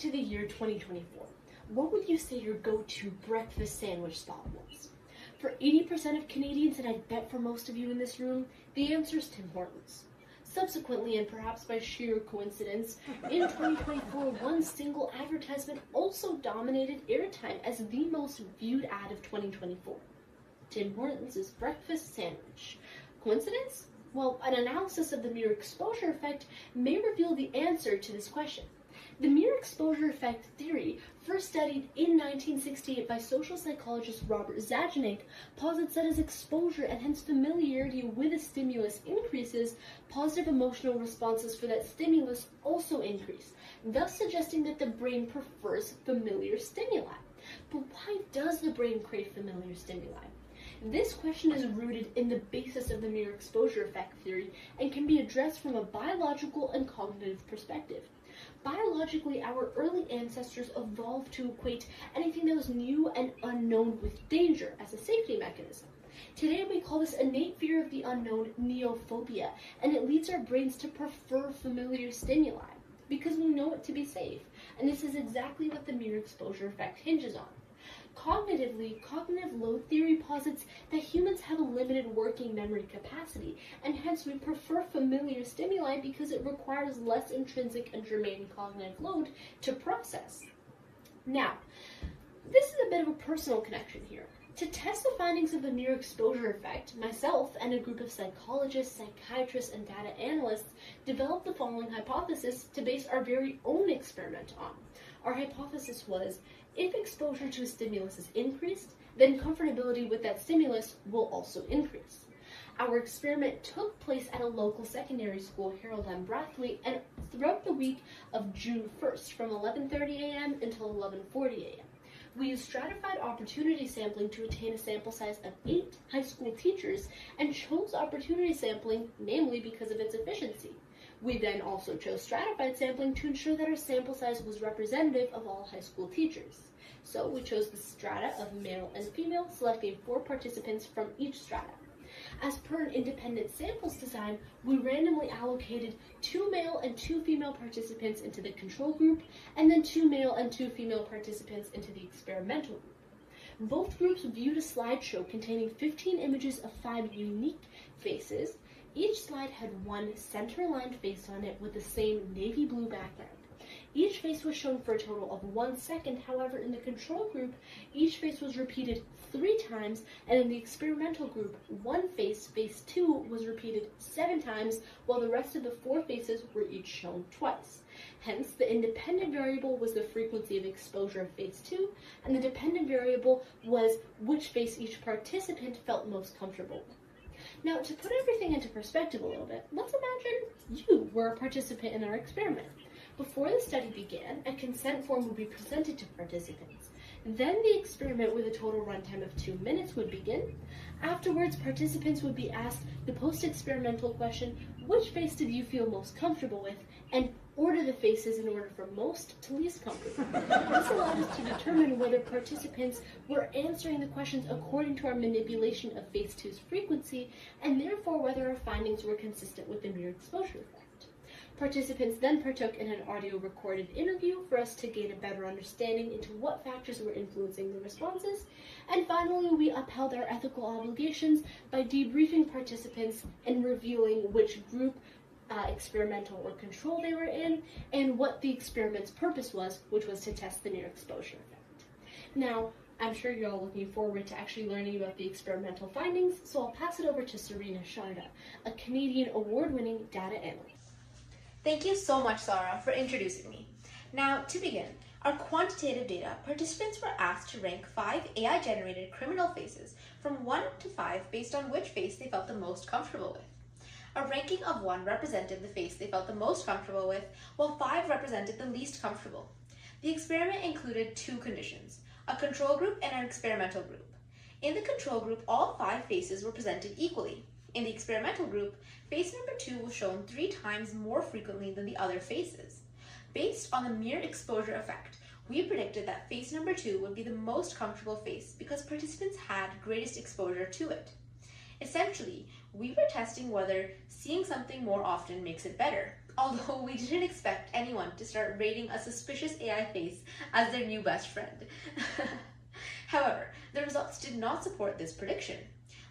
to the year 2024, what would you say your go-to breakfast sandwich spot was? For 80% of Canadians, and I bet for most of you in this room, the answer is Tim Hortons. Subsequently, and perhaps by sheer coincidence, in 2024, one single advertisement also dominated airtime as the most viewed ad of 2024. Tim Hortons' breakfast sandwich. Coincidence? Well, an analysis of the mere exposure effect may reveal the answer to this question. The mere exposure effect theory, first studied in 1968 by social psychologist Robert Zajac, posits that as exposure and hence familiarity with a stimulus increases, positive emotional responses for that stimulus also increase, thus suggesting that the brain prefers familiar stimuli. But why does the brain crave familiar stimuli? This question is rooted in the basis of the mere exposure effect theory and can be addressed from a biological and cognitive perspective. Biologically, our early ancestors evolved to equate anything that was new and unknown with danger as a safety mechanism. Today, we call this innate fear of the unknown neophobia, and it leads our brains to prefer familiar stimuli because we know it to be safe, and this is exactly what the mere exposure effect hinges on. Cognitively, cognitive load theory posits that humans have a limited working memory capacity, and hence we prefer familiar stimuli because it requires less intrinsic and germane cognitive load to process. Now, this is a bit of a personal connection here. To test the findings of the mere exposure effect, myself and a group of psychologists, psychiatrists, and data analysts developed the following hypothesis to base our very own experiment on. Our hypothesis was, if exposure to a stimulus is increased, then comfortability with that stimulus will also increase. Our experiment took place at a local secondary school, Harold M. Brathwaite, and throughout the week of June 1st, from 11:30 a.m. until 11:40 a.m. We used stratified opportunity sampling to attain a sample size of 8 high school teachers and chose opportunity sampling, namely because of its efficiency. We then also chose stratified sampling to ensure that our sample size was representative of all high school teachers. So we chose the strata of male and female, selecting 4 participants from each strata. As per an independent samples design, we randomly allocated 2 male and 2 female participants into the control group, and then 2 male and 2 female participants into the experimental group. Both groups viewed a slideshow containing 15 images of 5 unique faces. Each slide had one center-aligned face on it with the same navy blue background. Each face was shown for a total of 1 second. However, in the control group, each face was repeated 3 times, and in the experimental group, one face, face 2, was repeated 7 times, while the rest of the 4 faces were each shown twice. Hence, the independent variable was the frequency of exposure of face 2, and the dependent variable was which face each participant felt most comfortable with. Now, to put everything into perspective a little bit, let's imagine you were a participant in our experiment. Before the study began, a consent form would be presented to participants. Then the experiment with a total runtime of 2 minutes would begin. Afterwards, participants would be asked the post-experimental question, which face did you feel most comfortable with, and order the faces in order from most to least comfortable. This allowed us to determine whether participants were answering the questions according to our manipulation of face 2's frequency, and therefore whether our findings were consistent with the mere exposure effect. Participants then partook in an audio recorded interview for us to gain a better understanding into what factors were influencing the responses. And finally, we upheld our ethical obligations by debriefing participants and revealing which group, experimental or control they were in, and what the experiment's purpose was, which was to test the near exposure effect. Now, I'm sure you're all looking forward to actually learning about the experimental findings, so I'll pass it over to Sarina, a Canadian award-winning data analyst. Thank you so much, Saara, for introducing me. Now, to begin, our quantitative data, participants were asked to rank 5 AI-generated criminal faces from 1 to 5 based on which face they felt the most comfortable with. A ranking of 1 represented the face they felt the most comfortable with, while 5 represented the least comfortable. The experiment included 2 conditions, a control group and an experimental group. In the control group, all 5 faces were presented equally. In the experimental group, face number 2 was shown 3 times more frequently than the other faces. Based on the mere exposure effect, we predicted that face number 2 would be the most comfortable face because participants had greatest exposure to it. Essentially, we were testing whether seeing something more often makes it better, although we didn't expect anyone to start rating a suspicious AI face as their new best friend. However, the results did not support this prediction.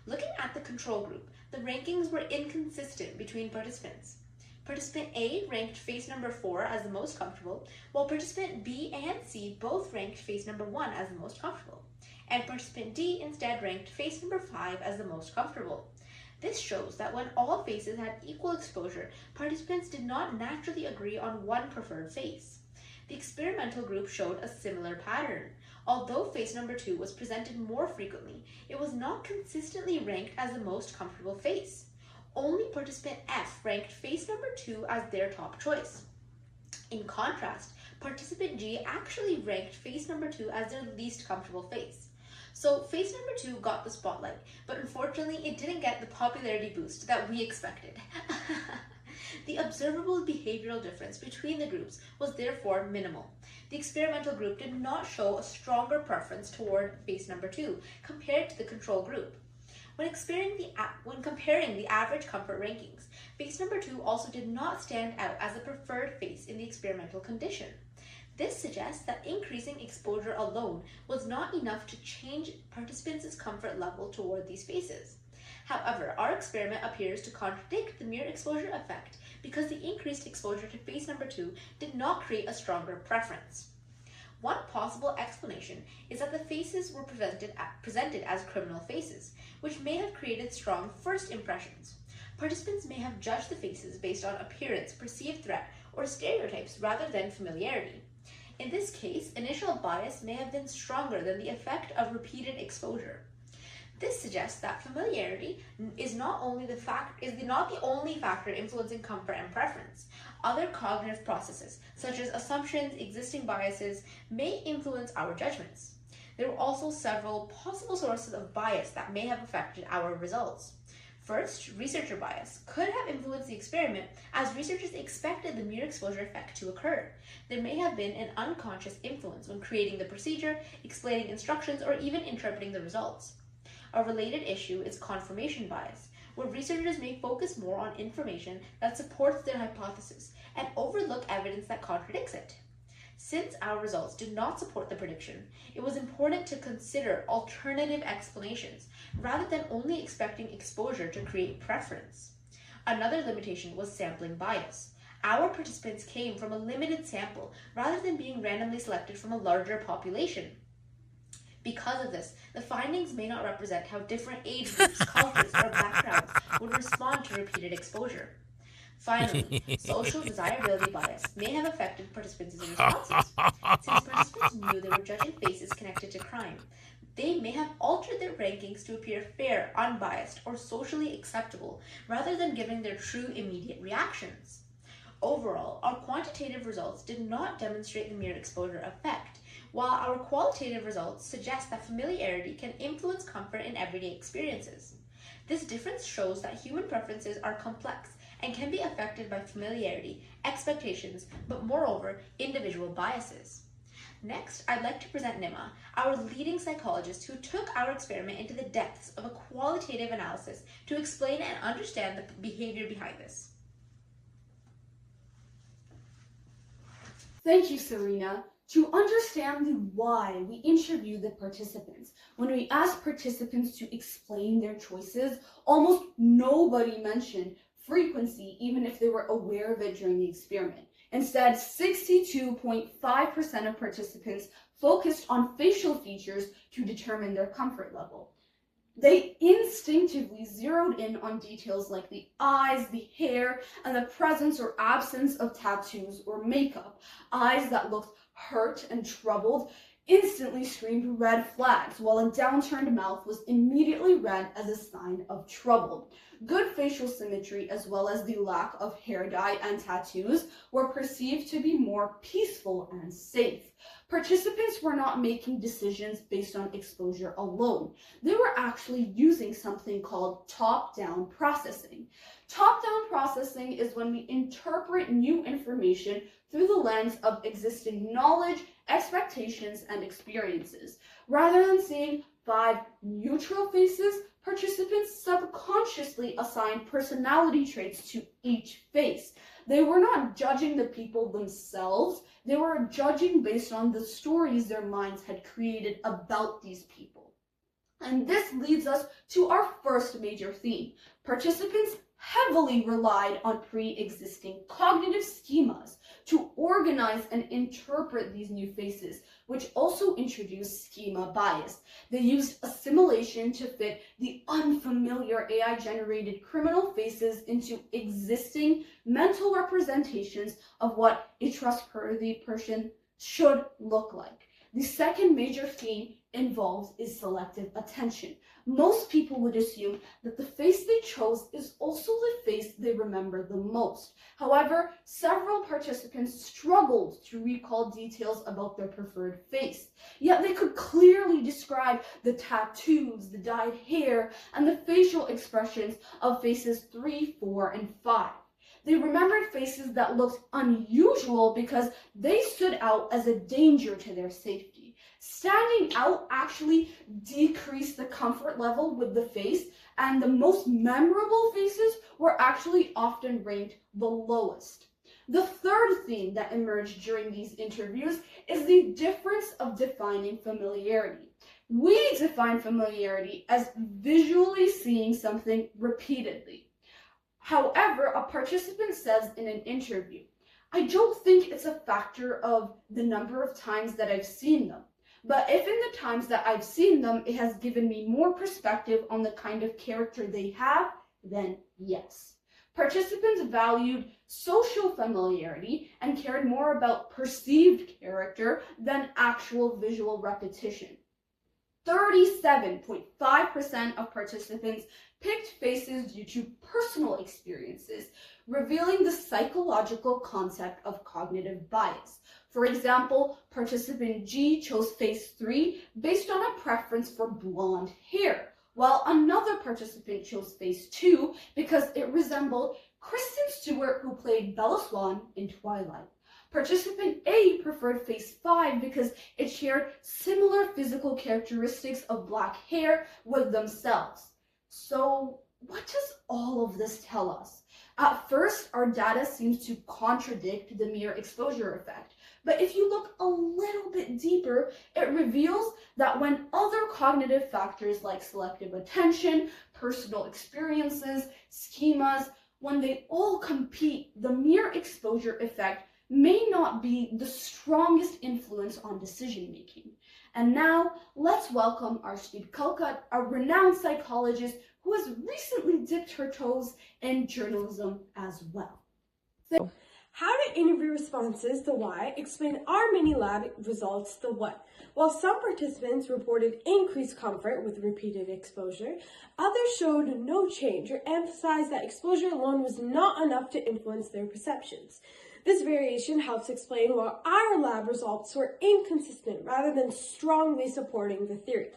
Looking at the control group, the rankings were inconsistent between participants. Participant A ranked face number 4 as the most comfortable, while participant B and C both ranked face number 1 as the most comfortable, and participant D instead ranked face number 5 as the most comfortable. This shows that when all faces had equal exposure, participants did not naturally agree on one preferred face. The experimental group showed a similar pattern. Although face number 2 was presented more frequently, it was not consistently ranked as the most comfortable face. Only participant F ranked face number 2 as their top choice. In contrast, participant G actually ranked face number 2 as their least comfortable face. So face number 2 got the spotlight, but unfortunately it didn't get the popularity boost that we expected. The observable behavioral difference between the groups was therefore minimal. The experimental group did not show a stronger preference toward face number 2 compared to the control group. When comparing the average comfort rankings, face number 2 also did not stand out as the preferred face in the experimental condition. This suggests that increasing exposure alone was not enough to change participants' comfort level toward these faces. However, our experiment appears to contradict the mere exposure effect because the increased exposure to face number 2 did not create a stronger preference. One possible explanation is that the faces were presented as criminal faces, which may have created strong first impressions. Participants may have judged the faces based on appearance, perceived threat, or stereotypes rather than familiarity. In this case, initial bias may have been stronger than the effect of repeated exposure. This suggests that familiarity is not the only factor influencing comfort and preference. Other cognitive processes, such as assumptions, existing biases, may influence our judgments. There were also several possible sources of bias that may have affected our results. First, researcher bias could have influenced the experiment as researchers expected the mere exposure effect to occur. There may have been an unconscious influence when creating the procedure, explaining instructions, or even interpreting the results. A related issue is confirmation bias, where researchers may focus more on information that supports their hypothesis and overlook evidence that contradicts it. Since our results did not support the prediction, it was important to consider alternative explanations rather than only expecting exposure to create preference. Another limitation was sampling bias. Our participants came from a limited sample rather than being randomly selected from a larger population. Because of this, the findings may not represent how different age groups, cultures, or backgrounds would respond to repeated exposure. Finally, social desirability bias may have affected participants' responses. Since participants knew they were judging faces connected to crime, they may have altered their rankings to appear fair, unbiased, or socially acceptable, rather than giving their true immediate reactions. Overall, our quantitative results did not demonstrate the mere exposure effect, while our qualitative results suggest that familiarity can influence comfort in everyday experiences. This difference shows that human preferences are complex and can be affected by familiarity, expectations, but moreover, individual biases. Next, I'd like to present Nimah, our leading psychologist who took our experiment into the depths of a qualitative analysis to explain and understand the behavior behind this. Thank you, Sarina. To understand the why, we interviewed the participants. When we asked participants to explain their choices, almost nobody mentioned frequency, even if they were aware of it during the experiment. Instead, 62.5% of participants focused on facial features to determine their comfort level. They instinctively zeroed in on details like the eyes, the hair, and the presence or absence of tattoos or makeup. Eyes that looked hurt and troubled instantly screamed red flags, while a downturned mouth was immediately read as a sign of trouble. Good facial symmetry, as well as the lack of hair dye and tattoos, were perceived to be more peaceful and safe. Participants were not making decisions based on exposure alone. They were actually using something called top-down processing. Top-down processing is when we interpret new information through the lens of existing knowledge, expectations, and experiences. Rather than seeing 5 neutral faces, participants subconsciously assigned personality traits to each face. They were not judging the people themselves. They were judging based on the stories their minds had created about these people. And this leads us to our first major theme. Participants heavily relied on pre-existing cognitive schemas to organize and interpret these new faces, which also introduced schema bias. They used assimilation to fit the unfamiliar AI-generated criminal faces into existing mental representations of what a trustworthy person should look like. The second major theme involved is selective attention. Most people would assume that the face they chose is also the face they remember the most. However, several participants struggled to recall details about their preferred face, yet they could clearly describe the tattoos, the dyed hair, and the facial expressions of faces 3, 4, and 5. They remembered faces that looked unusual because they stood out as a danger to their safety. Standing out actually decreased the comfort level with the face, and the most memorable faces were actually often ranked the lowest. The third theme that emerged during these interviews is the difference of defining familiarity. We define familiarity as visually seeing something repeatedly. However, a participant says in an interview, "I don't think it's a factor of the number of times that I've seen them. But if in the times that I've seen them, it has given me more perspective on the kind of character they have, then yes." Participants valued social familiarity and cared more about perceived character than actual visual repetition. 37.5% of participants picked faces due to personal experiences, revealing the psychological concept of cognitive bias. For example, participant G chose face 3 based on a preference for blonde hair, while another participant chose face 2 because it resembled Kristen Stewart, who played Bella Swan in Twilight. Participant A preferred face 5 because it shared similar physical characteristics of black hair with themselves. So, what does all of this tell us? At first, our data seems to contradict the mere exposure effect. But if you look a little bit deeper, it reveals that when other cognitive factors like selective attention, personal experiences, schemas, when they all compete, the mere exposure effect may not be the strongest influence on decision making. And now, let's welcome Arshdeep, a renowned psychologist who has recently dipped her toes in journalism as well. How do interview responses, the why, explain our mini-lab results, the what? While some participants reported increased comfort with repeated exposure, others showed no change or emphasized that exposure alone was not enough to influence their perceptions. This variation helps explain why our lab results were inconsistent rather than strongly supporting the theory.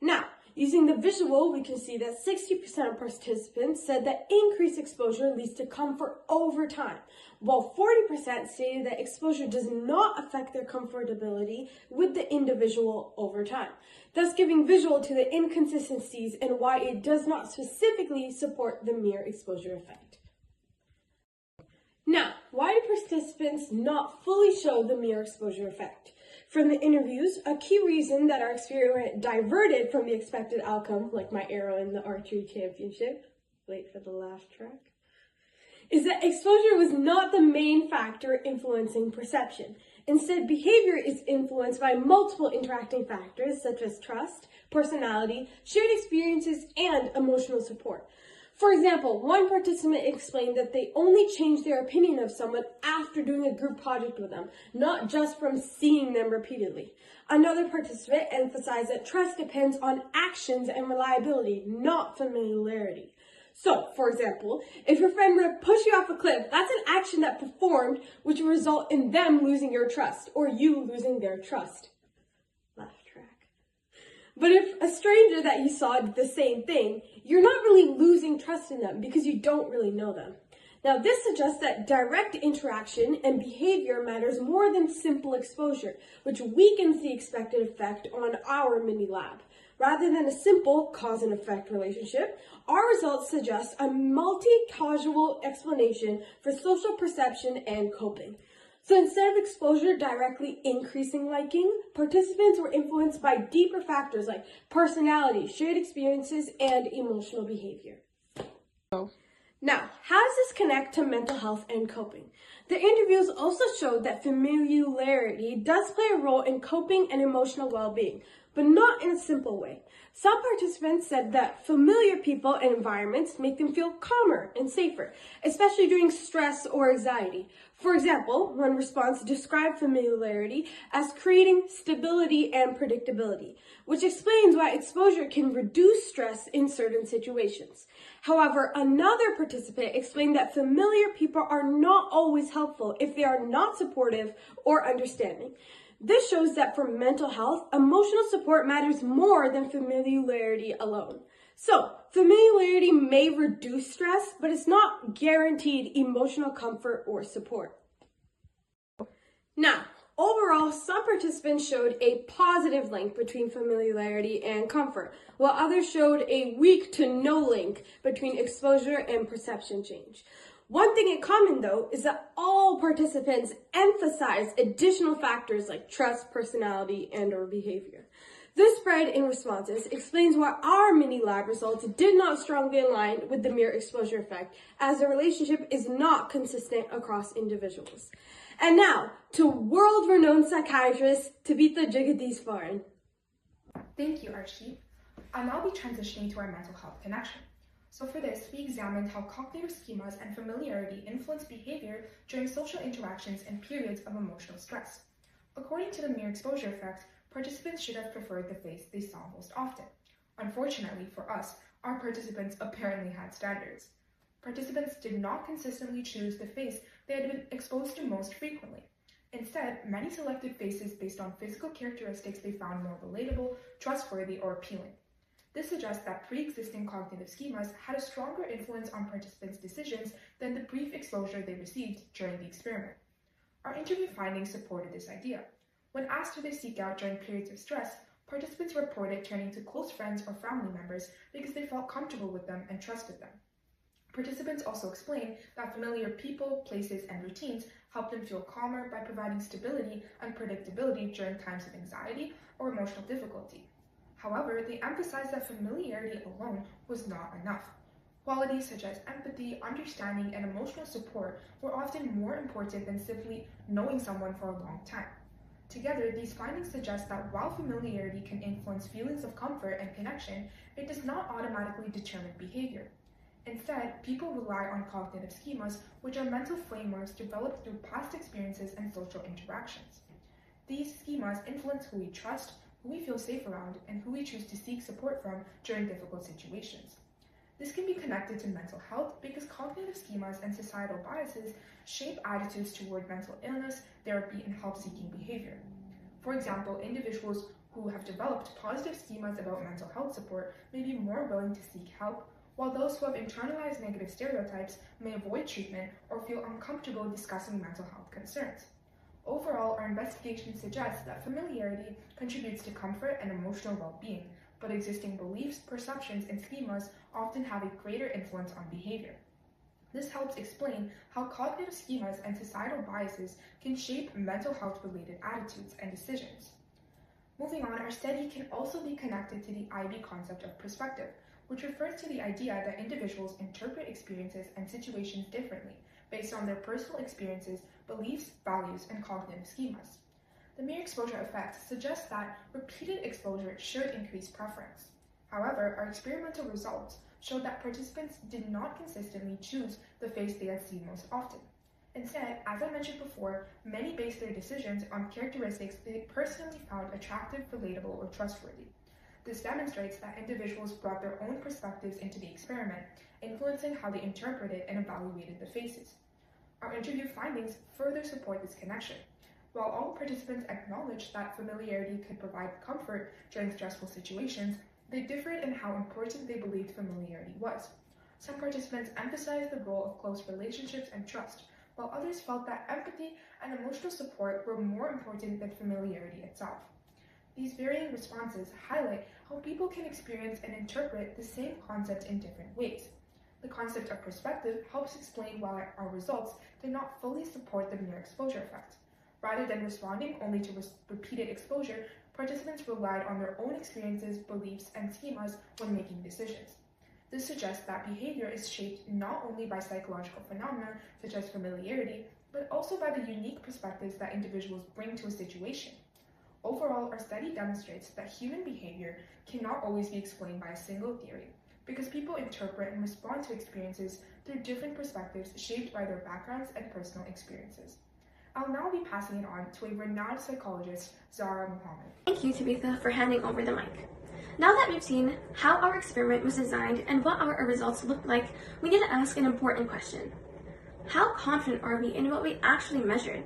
Now, using the visual, we can see that 60% of participants said that increased exposure leads to comfort over time, while 40% stated that exposure does not affect their comfortability with the individual over time, thus giving visual to the inconsistencies and why it does not specifically support the mere exposure effect. Now, why do participants not fully show the mere exposure effect? From the interviews, a key reason that our experiment diverted from the expected outcome, like my arrow in the archery championship, wait for the laugh track, is that exposure was not the main factor influencing perception. Instead, behavior is influenced by multiple interacting factors such as trust, personality, shared experiences, and emotional support. For example, one participant explained that they only changed their opinion of someone after doing a group project with them, not just from seeing them repeatedly. Another participant emphasized that trust depends on actions and reliability, not familiarity. So, for example, if your friend were to push you off a cliff, that's an action that performed, which will result in them losing your trust, or you losing their trust. Laugh track. But if a stranger that you saw did the same thing, you're not really losing trust in them because you don't really know them. Now, this suggests that direct interaction and behavior matters more than simple exposure, which weakens the expected effect on our mini-lab. Rather than a simple cause and effect relationship, our results suggest a multi-causal explanation for social perception and coping. So instead of exposure directly increasing liking, participants were influenced by deeper factors like personality, shared experiences, and emotional behavior. Now, how does this connect to mental health and coping? The interviews also showed that familiarity does play a role in coping and emotional well-being, but not in a simple way. Some participants said that familiar people and environments make them feel calmer and safer, especially during stress or anxiety. For example, one response described familiarity as creating stability and predictability, which explains why exposure can reduce stress in certain situations. However, another participant explained that familiar people are not always helpful if they are not supportive or understanding. This shows that for mental health, emotional support matters more than familiarity alone. So, familiarity may reduce stress, but it's not guaranteed emotional comfort or support. Now, overall, some participants showed a positive link between familiarity and comfort, while others showed a weak to no link between exposure and perception change. One thing in common, though, is that all participants emphasize additional factors like trust, personality, and/or behavior. This spread in responses explains why our mini-lab results did not strongly align with the mere exposure effect, as the relationship is not consistent across individuals. And now, to world-renowned psychiatrist Thabitha Jagadish. Thank you, Arshdeep. I'll now be transitioning to our mental health connection. So for this, we examined how cognitive schemas and familiarity influence behavior during social interactions and periods of emotional stress. According to the mere exposure effect, participants should have preferred the face they saw most often. Unfortunately for us, our participants apparently had standards. Participants did not consistently choose the face they had been exposed to most frequently. Instead, many selected faces based on physical characteristics they found more relatable, trustworthy, or appealing. This suggests that pre-existing cognitive schemas had a stronger influence on participants' decisions than the brief exposure they received during the experiment. Our interview findings supported this idea. When asked who they seek out during periods of stress, participants reported turning to close friends or family members because they felt comfortable with them and trusted them. Participants also explained that familiar people, places, and routines helped them feel calmer by providing stability and predictability during times of anxiety or emotional difficulty. However, they emphasized that familiarity alone was not enough. Qualities such as empathy, understanding, and emotional support were often more important than simply knowing someone for a long time. Together, these findings suggest that while familiarity can influence feelings of comfort and connection, it does not automatically determine behavior. Instead, people rely on cognitive schemas, which are mental frameworks developed through past experiences and social interactions. These schemas influence who we trust, who we feel safe around, and who we choose to seek support from during difficult situations. This can be connected to mental health because cognitive schemas and societal biases shape attitudes toward mental illness, therapy, and help-seeking behavior. For example, individuals who have developed positive schemas about mental health support may be more willing to seek help, while those who have internalized negative stereotypes may avoid treatment or feel uncomfortable discussing mental health concerns. Overall, our investigation suggests that familiarity contributes to comfort and emotional well-being, but existing beliefs, perceptions, and schemas often have a greater influence on behavior. This helps explain how cognitive schemas and societal biases can shape mental health-related attitudes and decisions. Moving on, our study can also be connected to the IB concept of perspective, which refers to the idea that individuals interpret experiences and situations differently based on their personal experiences, beliefs, values, and cognitive schemas. The mere exposure effect suggests that repeated exposure should increase preference. However, our experimental results showed that participants did not consistently choose the face they had seen most often. Instead, as I mentioned before, many based their decisions on characteristics they personally found attractive, relatable, or trustworthy. This demonstrates that individuals brought their own perspectives into the experiment, influencing how they interpreted and evaluated the faces. Our interview findings further support this connection. While all participants acknowledged that familiarity could provide comfort during stressful situations, they differed in how important they believed familiarity was. Some participants emphasized the role of close relationships and trust, while others felt that empathy and emotional support were more important than familiarity itself. These varying responses highlight how people can experience and interpret the same concept in different ways. The concept of perspective helps explain why our results did not fully support the mere exposure effect. Rather than responding only to repeated exposure, participants relied on their own experiences, beliefs, and schemas when making decisions. This suggests that behavior is shaped not only by psychological phenomena such as familiarity, but also by the unique perspectives that individuals bring to a situation. Overall, our study demonstrates that human behavior cannot always be explained by a single theory, because people interpret and respond to experiences through different perspectives shaped by their backgrounds and personal experiences. I'll now be passing it on to a renowned psychologist, Zara Muhammad. Thank you, Thabitha, for handing over the mic. Now that we've seen how our experiment was designed and what our results looked like, we need to ask an important question. How confident are we in what we actually measured?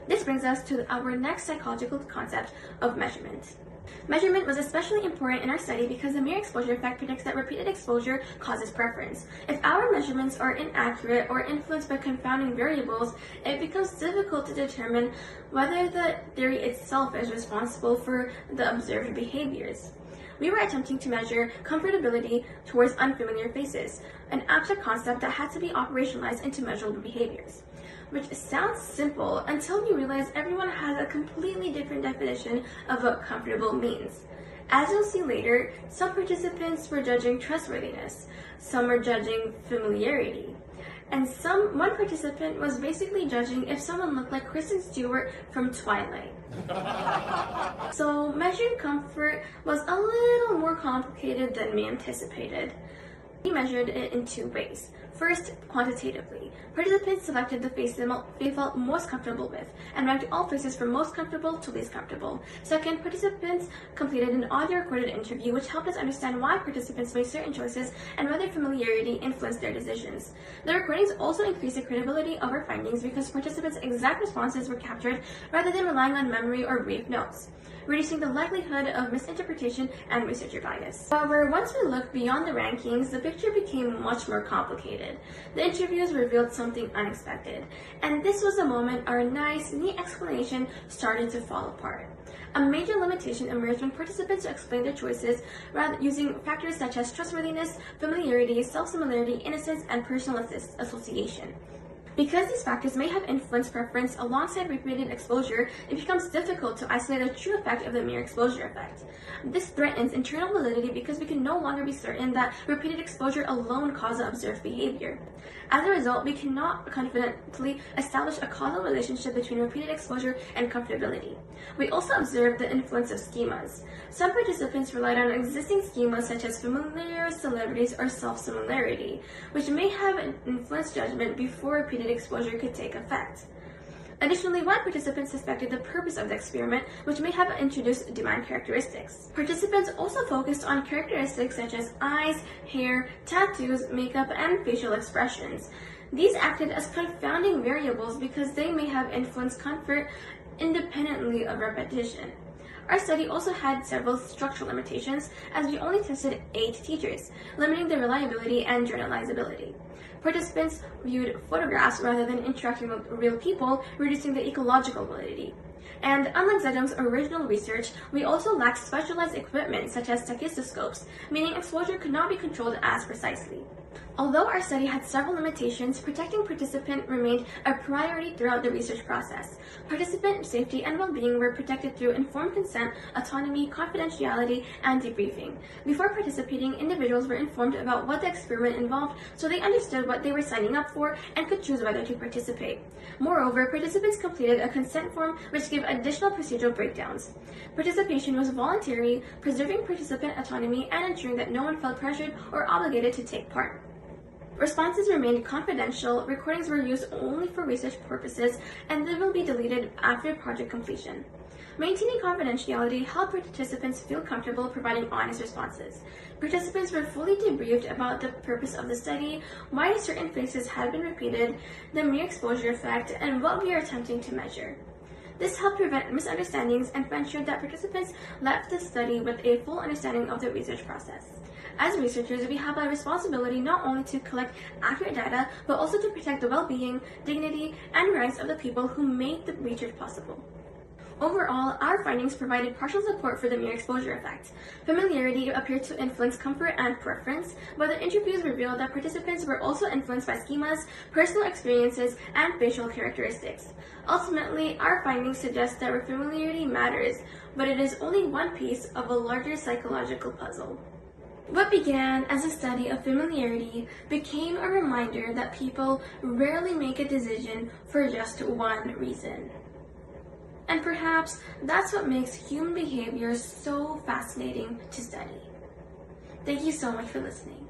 This brings us to our next psychological concept of measurement. Measurement was especially important in our study because the mere exposure effect predicts that repeated exposure causes preference. If our measurements are inaccurate or influenced by confounding variables, it becomes difficult to determine whether the theory itself is responsible for the observed behaviors. We were attempting to measure comfortability towards unfamiliar faces, an abstract concept that had to be operationalized into measurable behaviors. Which sounds simple until you realize everyone has a completely different definition of what comfortable means. As you'll see later, some participants were judging trustworthiness, some were judging familiarity, and one participant was basically judging if someone looked like Kristen Stewart from Twilight. So measuring comfort was a little more complicated than we anticipated. We measured it in two ways. First, quantitatively. Participants selected the face they felt most comfortable with and ranked all faces from most comfortable to least comfortable. Second, participants completed an audio-recorded interview which helped us understand why participants made certain choices and whether familiarity influenced their decisions. The recordings also increased the credibility of our findings because participants' exact responses were captured rather than relying on memory or brief notes, reducing the likelihood of misinterpretation and researcher bias. However, once we looked beyond the rankings, the picture became much more complicated. The interviews revealed something unexpected, and this was the moment our nice, neat explanation started to fall apart. A major limitation emerged when participants explained their choices using factors such as trustworthiness, familiarity, self-similarity, innocence, and personal association. Because these factors may have influenced preference alongside repeated exposure, it becomes difficult to isolate the true effect of the mere exposure effect. This threatens internal validity because we can no longer be certain that repeated exposure alone caused the observed behavior. As a result, we cannot confidently establish a causal relationship between repeated exposure and comfortability. We also observed the influence of schemas. Some participants relied on existing schemas such as familiar celebrities or self-similarity, which may have influenced judgment before repeated exposure could take effect. Additionally, one participant suspected the purpose of the experiment, which may have introduced demand characteristics. Participants also focused on characteristics such as eyes, hair, tattoos, makeup, and facial expressions. These acted as confounding variables because they may have influenced comfort independently of repetition. Our study also had several structural limitations as we only tested 8 teachers, limiting their reliability and generalizability. Participants viewed photographs rather than interacting with real people, reducing the ecological validity. And unlike Zedong's original research, we also lacked specialized equipment such as stethoscopes, meaning exposure could not be controlled as precisely. Although our study had several limitations, protecting participants remained a priority throughout the research process. Participant safety and well-being were protected through informed consent, autonomy, confidentiality, and debriefing. Before participating, individuals were informed about what the experiment involved so they understood what they were signing up for and could choose whether to participate. Moreover, participants completed a consent form which gave additional procedural breakdowns. Participation was voluntary, preserving participant autonomy and ensuring that no one felt pressured or obligated to take part. Responses remained confidential, recordings were used only for research purposes, and they will be deleted after project completion. Maintaining confidentiality helped participants feel comfortable providing honest responses. Participants were fully debriefed about the purpose of the study, why certain faces had been repeated, the mere exposure effect, and what we are attempting to measure. This helped prevent misunderstandings and ensured that participants left the study with a full understanding of the research process. As researchers, we have a responsibility not only to collect accurate data, but also to protect the well-being, dignity, and rights of the people who made the research possible. Overall, our findings provided partial support for the mere exposure effect. Familiarity appeared to influence comfort and preference, but the interviews revealed that participants were also influenced by schemas, personal experiences, and facial characteristics. Ultimately, our findings suggest that familiarity matters, but it is only one piece of a larger psychological puzzle. What began as a study of familiarity became a reminder that people rarely make a decision for just one reason. And perhaps that's what makes human behavior so fascinating to study. Thank you so much for listening.